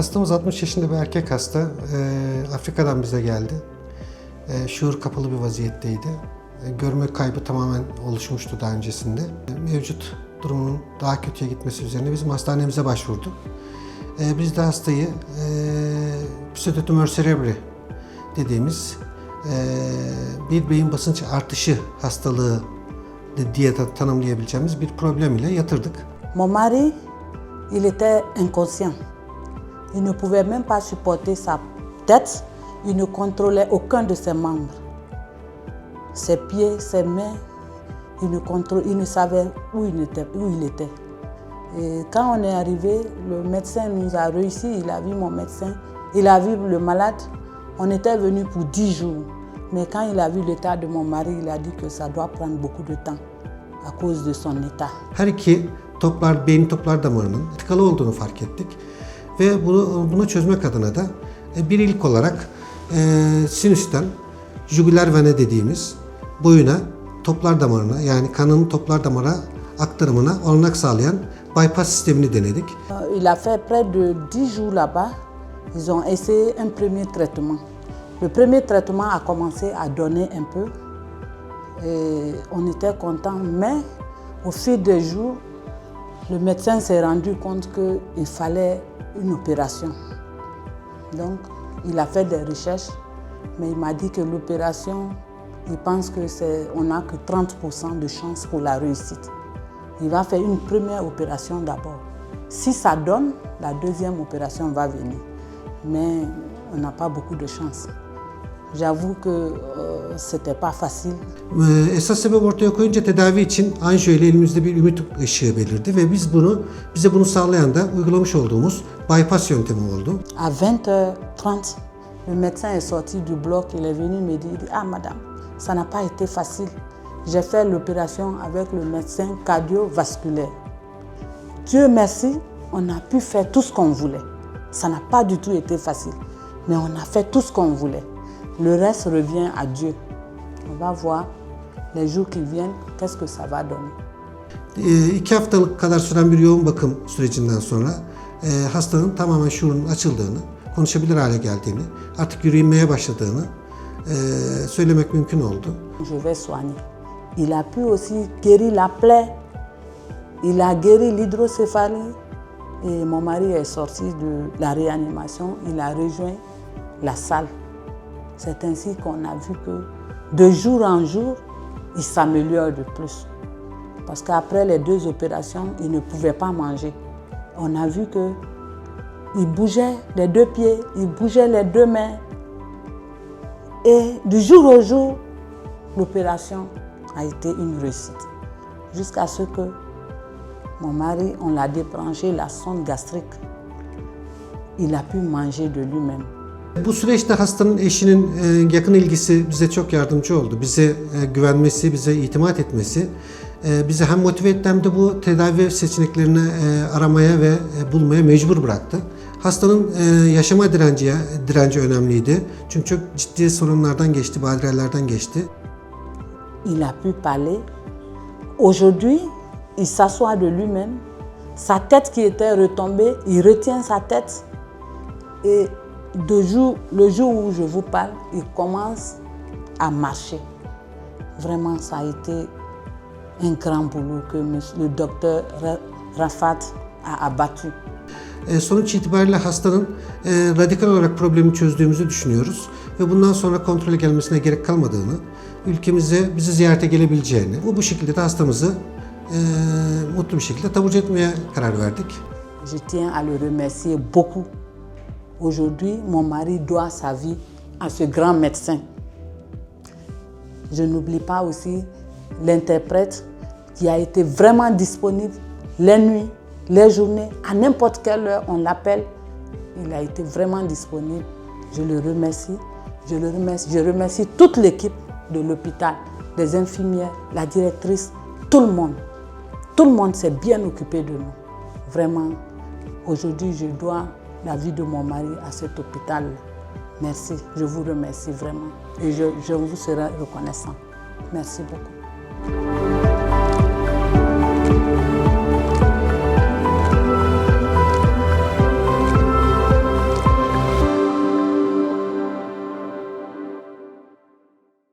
Hastamız 60 yaşında bir erkek hasta. Afrika'dan bize geldi. Şuur kapalı bir vaziyetteydi. Görme kaybı tamamen oluşmuştu daha öncesinde. Mevcut durumunun daha kötüye gitmesi üzerine bizim hastanemize başvurdu. Biz de hastayı pseudotumör cerebri dediğimiz bir beyin basınç artışı hastalığı diye tanımlayabileceğimiz bir problem ile yatırdık. Mon mari, il était inconscient. Il ne pouvait même pas supporter sa tête. Il ne contrôlait aucun de ses membres. Ses pieds, ses mains, il ne savait où il était. Et quand on est arrivé, le médecin nous a réussi, il a vu mon médecin, il a vu le malade. On était venu pour 10 jours. Mais quand il a vu l'état de mon mari, il a dit que ça doit prendre beaucoup de temps à cause de son état. Her iki beyin toplar damarının tıkalı olduğunu fark ettik. Ve bunu çözmek adına da bir ilk olarak sinüsten jugüler vene dediğimiz boyuna toplar damarına yani kanın toplar damara aktarımına olanak sağlayan bypass sistemini denedik. Il a fait près de 10 jours là-bas. Ils ont essayé un premier traitement. Le premier traitement a commencé à donner un peu. Et on était content, mais au fil des jours, le médecin s'est rendu compte qu'il fallait une opération. Donc, il a fait des recherches, mais il m'a dit que l'opération, il pense qu'on n'a que 30% de chance pour la réussite. Il va faire une première opération d'abord. Si ça donne, la deuxième opération va venir. Mais on n'a pas beaucoup de chance. J'avoue que c'était pas facile. Esas sebep ortaya koyunca tedavi için anjiyo ile elimizde bir ümit ışığı belirdi ve bize bunu sağlayan da uygulamış olduğumuz bypass yöntemi oldu. À 20h30, le médecin est sorti du bloc, il est venu me dire « Ah madame, ça n'a pas été facile. J'ai fait l'opération avec le médecin cardiovasculaire. Dieu merci, on a pu faire tout ce qu'on voulait. Ça n'a pas du tout été facile, mais on a fait tout ce qu'on voulait. Le reste revient à Dieu. On va voir les jours qui viennent, qu'est-ce que ça va donner. 2 haftalık kadar süren bir yoğun bakım sürecinden sonra hastanın tamamen şuurunun açıldığını, konuşabilir hale geldiğini, artık yürümeye başladığını söylemek mümkün oldu. Je vais soigner. Il a pu aussi guérir la plaie. Il a guéri l'hydrocéphalie. Et mon mari est sorti de la réanimation. Il a rejoint la salle. C'est ainsi qu'on a vu que de jour en jour, il s'améliore de plus. Parce qu'après les 2 opérations, il ne pouvait pas manger. On a vu qu'il bougeait les 2 pieds, il bougeait les 2 mains. Et du jour au jour, l'opération a été une réussite. Jusqu'à ce que mon mari, on l'a débranché la sonde gastrique. Il a pu manger de lui-même. Bu süreçte hastanın eşinin yakın ilgisi bize çok yardımcı oldu. Bize güvenmesi, bize itimat etmesi bizi hem motive etti hem de bu tedavi seçeneklerini aramaya ve bulmaya mecbur bıraktı. Hastanın yaşama direnci önemliydi. Çünkü çok ciddi sorunlardan geçti, badirelerden geçti. Il a pu parler. Aujourd'hui, il s'assoit de lui-même. Sa tête qui était retombée, il retient sa tête. Et le jour où je vous parle, il commence à marcher. Vraiment, ça a été un grand boulot que le docteur Rafat a abattu. Sonuç itibariyle hastanın radikal olarak problemi çözdüğümüzü düşünüyoruz ve bundan sonra kontrole gelmesine gerek kalmadığını, ülkemize bizi ziyarete gelebileceğini, bu şekilde de hastamızı mutlu bir şekilde taburcu etmeye karar verdik. Je tiens à le remercier beaucoup. Aujourd'hui, mon mari doit sa vie à ce grand médecin. Je n'oublie pas aussi l'interprète qui a été vraiment disponible les nuits, les journées, à n'importe quelle heure on l'appelle. Il a été vraiment disponible. Je le remercie. Je remercie toute l'équipe de l'hôpital, les infirmières, la directrice, tout le monde. Tout le monde s'est bien occupé de nous. Vraiment, aujourd'hui, je dois la vie de mon mari à cet hôpital. Merci, je vous remercie vraiment et je vous serai reconnaissant. Merci beaucoup.